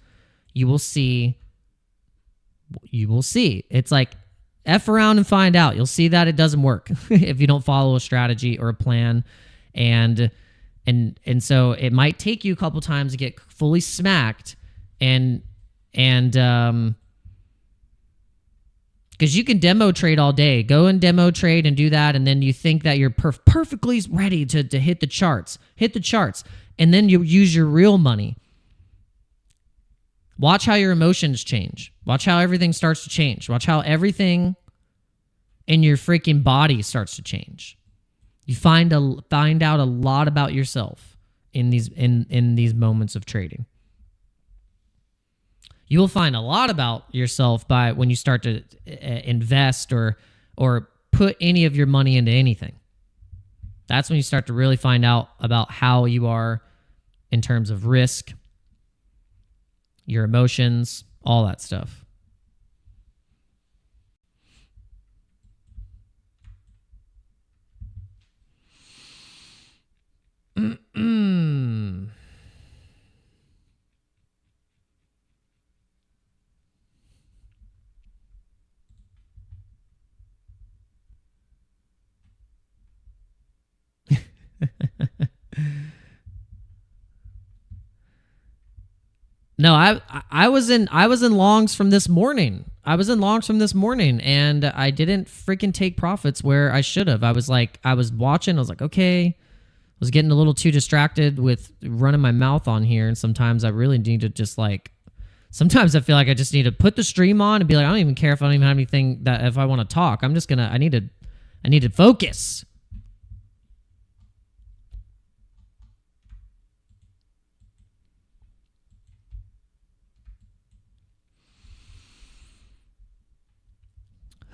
you will see. It's like F around and find out. You'll see that it doesn't work if you don't follow a strategy or a plan. And so it might take you a couple times to get fully smacked and because you can demo trade all day. Go and demo trade and do that, and then you think that you're perfectly ready to hit the charts. Hit the charts, and then you use your real money. Watch how your emotions change. Watch how everything starts to change. Watch how everything in your freaking body starts to change. You find out a lot about yourself in these moments of trading. You will find a lot about yourself when you start to invest or put any of your money into anything. That's when you start to really find out about how you are in terms of risk, your emotions, all that stuff. No, I was in longs from this morning. And I didn't freaking take profits where I should have. I was watching. I was like, okay. I was getting a little too distracted with running my mouth on here, and sometimes I really need to just sometimes I feel like I just need to put the stream on and be like, I don't even care if I don't even have anything that if I want to talk. I'm just gonna. I need to focus.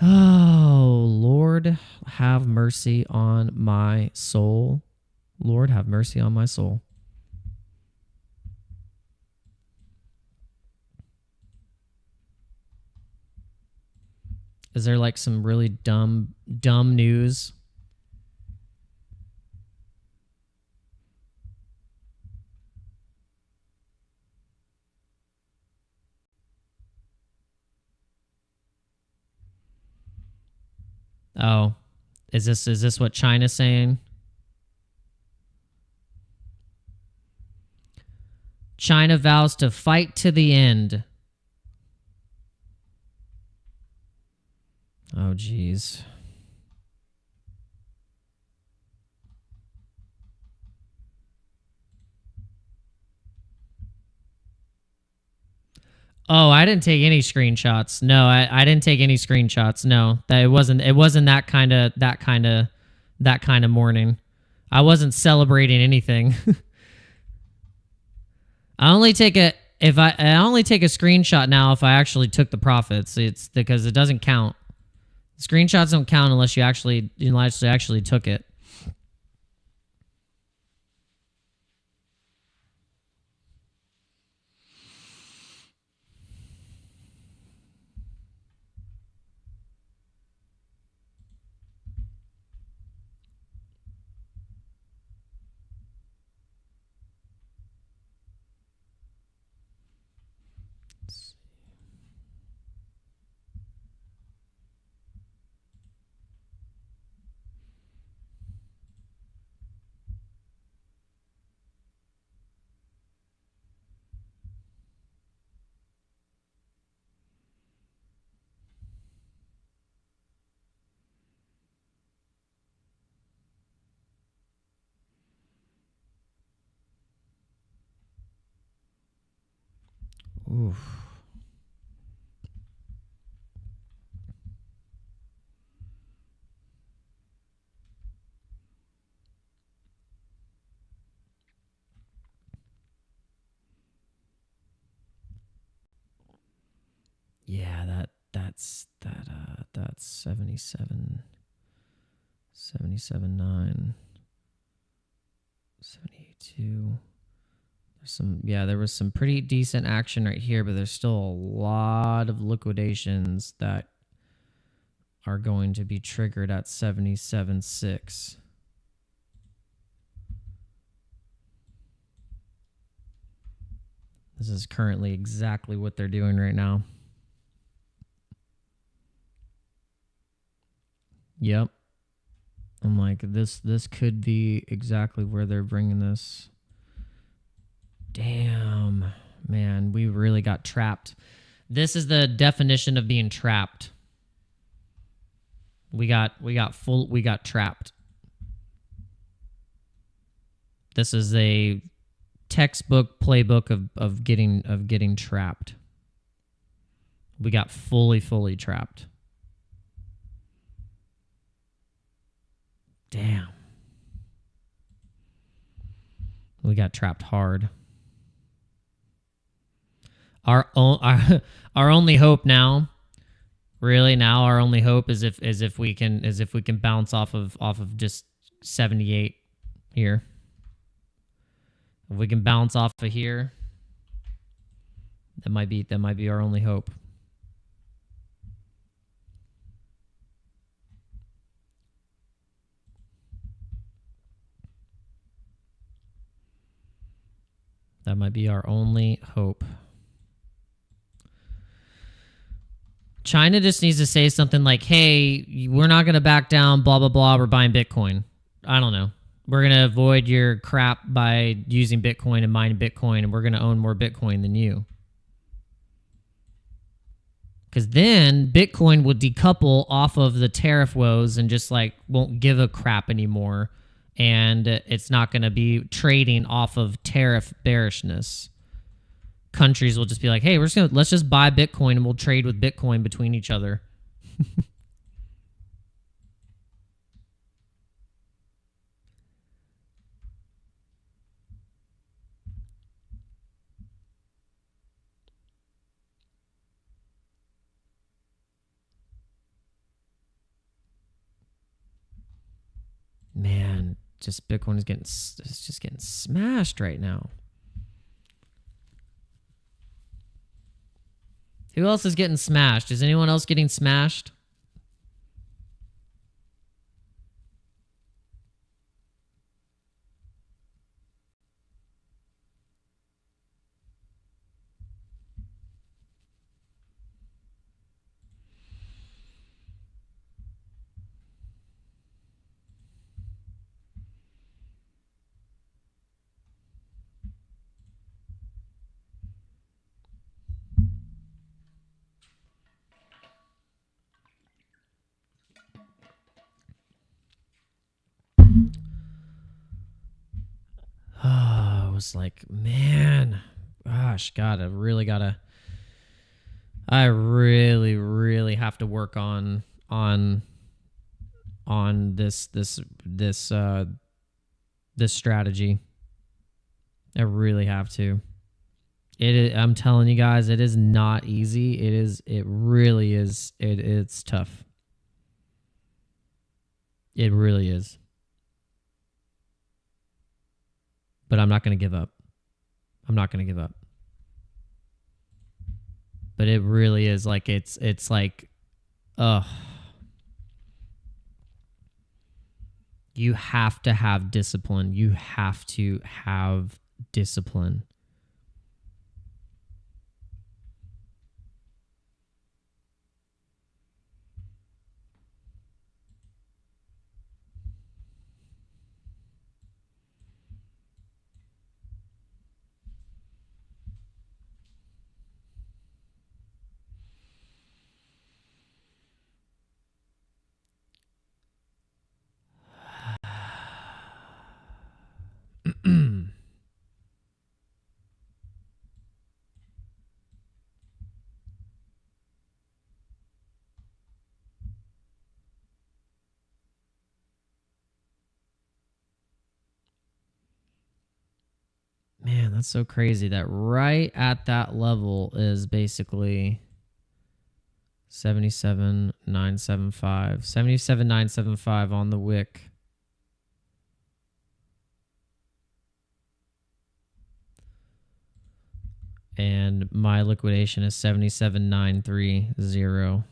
Oh, Lord, have mercy on my soul. Lord, have mercy on my soul. Is there like some really dumb news? Oh, is this what China's saying? China vows to fight to the end. Oh, geez. Oh, I didn't take any screenshots. No, I didn't take any screenshots. No, that it wasn't that kind of morning. I wasn't celebrating anything. I only take a screenshot now if I actually took the profits. It's because it doesn't count. Screenshots don't count unless you actually took it. Oof. Yeah, that's 77.9, 78.2. There was some pretty decent action right here, but there's still a lot of liquidations that are going to be triggered at 77.6. This is currently exactly what they're doing right now. Yep. I'm like, this could be exactly where they're bringing this. Damn, man, we really got trapped. This is the definition of being trapped. We got trapped. This is a textbook playbook of getting trapped. We got fully trapped. Damn. We got trapped hard. Our only hope now, really now, our only hope is if we can bounce off of just 78 here. If we can bounce off of here, that might be our only hope. That might be our only hope. China just needs to say something like, hey, we're not going to back down, blah, blah, blah. We're buying Bitcoin. I don't know. We're going to avoid your crap by using Bitcoin and mining Bitcoin, and we're going to own more Bitcoin than you. Because then Bitcoin will decouple off of the tariff woes and just like won't give a crap anymore. And it's not going to be trading off of tariff bearishness. Countries will just be like, hey, let's just buy Bitcoin and we'll trade with Bitcoin between each other. Man, just Bitcoin is just getting smashed right now. Who else is getting smashed? Is anyone else getting smashed? I was like, man, gosh, God, I really have to work on this strategy. I really have to. I'm telling you guys, it is not easy. It really is. It's tough. It really is. But I'm not going to give up. I'm not going to give up. But it really is like, it's like, you have to have discipline. You have to have discipline. Man, that's so crazy that right at that level is basically 77,975. 77,975 on the wick. And my liquidation is 77,930.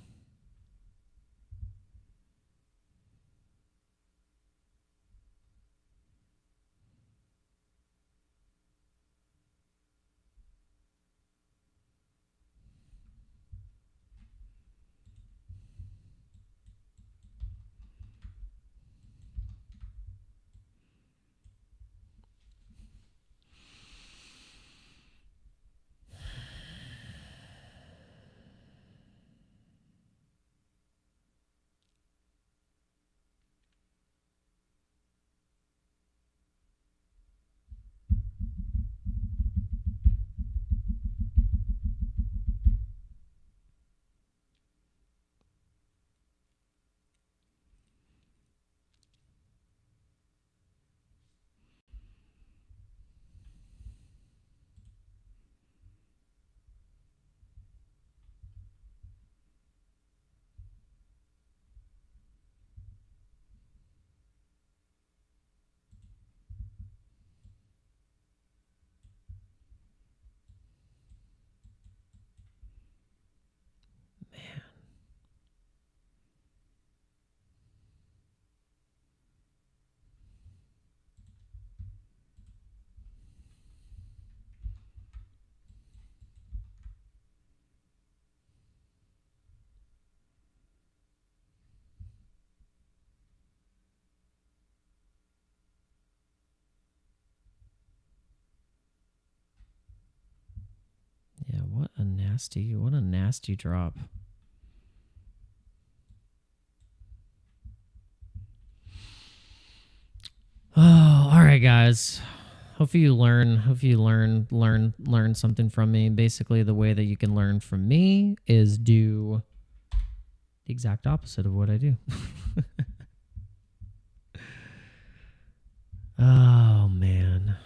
nasty. What a nasty drop. Oh, all right, guys. Hopefully you learn something from me. Basically, the way that you can learn from me is do the exact opposite of what I do. Oh, man.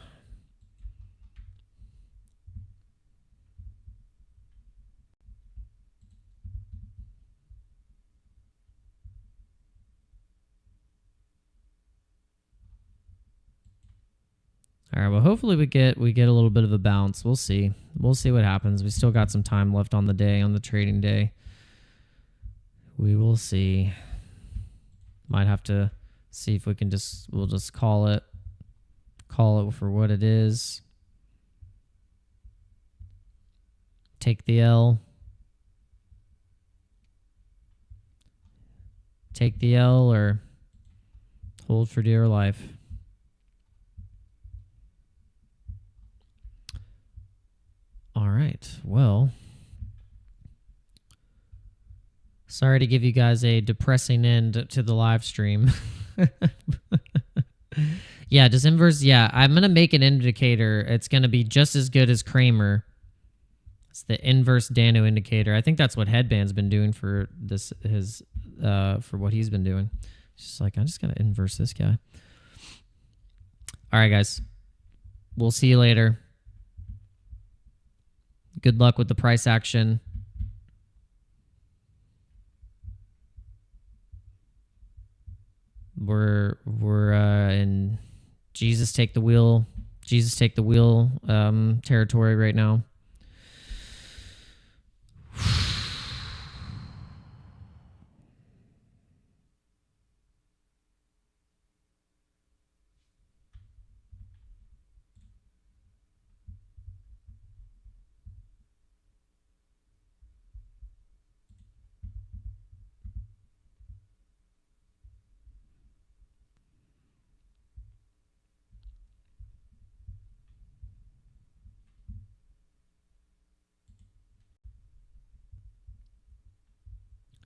All right, well, hopefully we get a little bit of a bounce. We'll see. We'll see what happens. We still got some time left on the day, on the trading day. We will see. Might have to see if we can we'll just call it for what it is. Take the L. Take the L or hold for dear life. All right, well, sorry to give you guys a depressing end to the live stream. Yeah, just inverse. Yeah, I'm going to make an indicator. It's going to be just as good as Kramer. It's the inverse Dano indicator. I think that's what Headband's been doing for for what he's been doing. It's just like, I just got to inverse this guy. All right, guys. We'll see you later. Good luck with the price action. We're in Jesus take the wheel territory right now.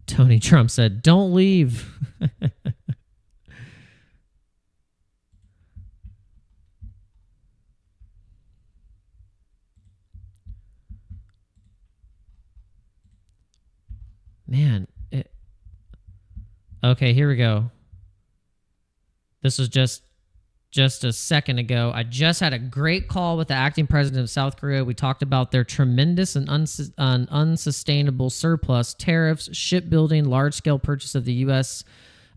Tony Trump said, "Don't leave." Man, okay, here we go. This was just a second ago. I just had a great call with the acting president of South Korea. We talked about their tremendous and unsustainable surplus, tariffs, shipbuilding, large-scale purchase of the U.S.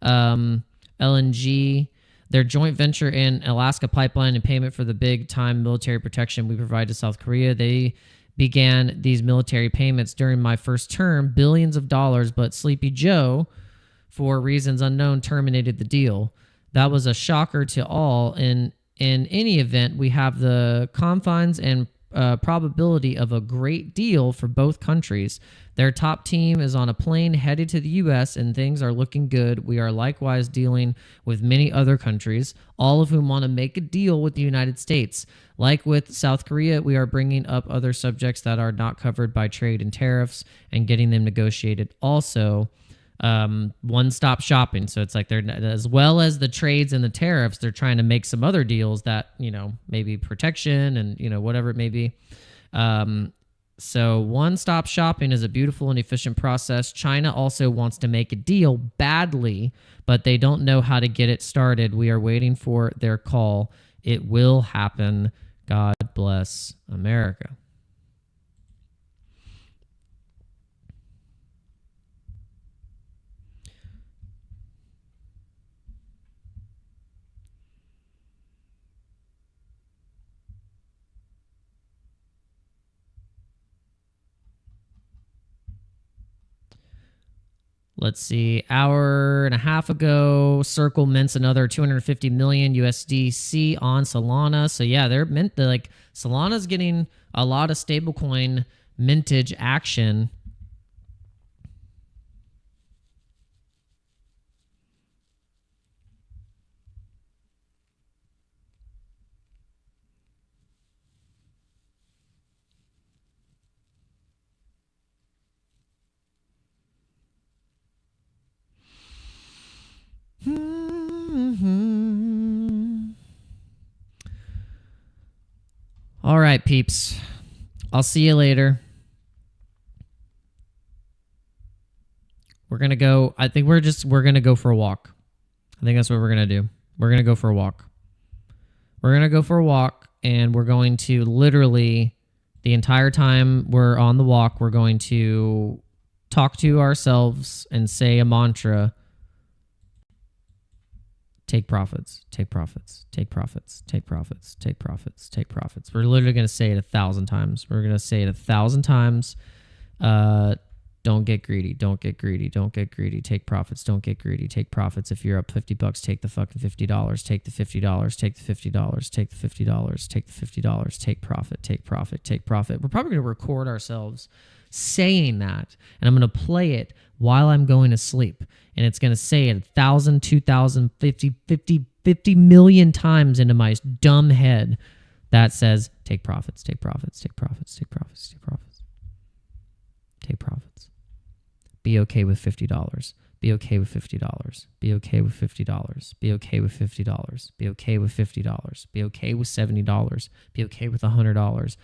LNG, their joint venture in Alaska pipeline, and payment for the big-time military protection we provide to South Korea. They began these military payments during my first term, billions of dollars, but Sleepy Joe, for reasons unknown, terminated the deal. That was a shocker to all. In any event, we have the confines and probability of a great deal for both countries. Their top team is on a plane headed to the U.S., and things are looking good. We are likewise dealing with many other countries, all of whom want to make a deal with the United States. Like with South Korea, we are bringing up other subjects that are not covered by trade and tariffs and getting them negotiated also. One-stop shopping. So it's like they're, as well as the trades and the tariffs, they're trying to make some other deals that, maybe protection and, whatever it may be. So one-stop shopping is a beautiful and efficient process. China also wants to make a deal badly, but they don't know how to get it started. We are waiting for their call. It will happen. God bless America. Let's see, hour and a half ago, Circle mints another 250 million USDC on Solana. So yeah, they're Solana's getting a lot of stablecoin mintage action. right, peeps. I'll see you later. We're going to go. I think we're going to go for a walk. I think that's what we're going to do. We're going to go for a walk. We're going to go for a walk, and we're going to literally, the entire time we're on the walk, we're going to talk to ourselves and say a mantra. Take profits, take profits, take profits, take profits, take profits, take profits. We're literally going to say it 1,000 times. We're going to say it 1,000 times. Don't get greedy. Don't get greedy. Don't get greedy. Take profits. Don't get greedy. Take profits. If you're up $50, take the fucking $50. Take the $50. Take the $50. Take the $50. Take the $50. Take profit. Take profit. Take profit. We're probably going to record ourselves saying that, and I'm going to play it while I'm going to sleep. And it's going to say it 1,000, 2,000, 50 million times into my dumb head that says, take profits, take profits, take profits, take profits, take profits, take profits. Be okay with $50. Be okay with $50. Be okay with $50. Be okay with $50. Be okay with $50. Be okay with $70. Be okay with $100.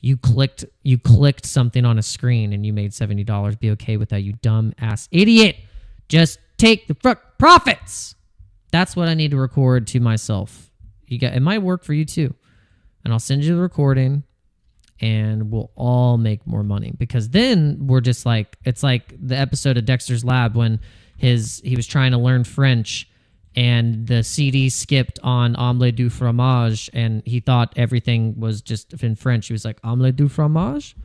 You clicked something on a screen and you made $70. Be okay with that, you dumb ass idiot. Just take the profits. That's what I need to record to myself. It might work for you too. And I'll send you the recording and we'll all make more money, because then we're just like, it's like the episode of Dexter's Lab when he was trying to learn French and the CD skipped on omelette du fromage and he thought everything was just in French. He was like, omelette du fromage?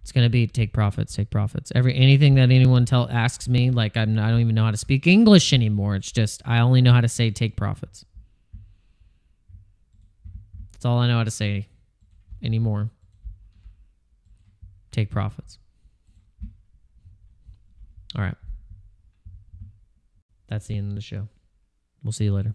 It's going to be take profits, take profits. Anything that anyone asks me, like I don't even know how to speak English anymore. It's just, I only know how to say take profits. That's all I know how to say anymore. Take profits. All right. That's the end of the show. We'll see you later.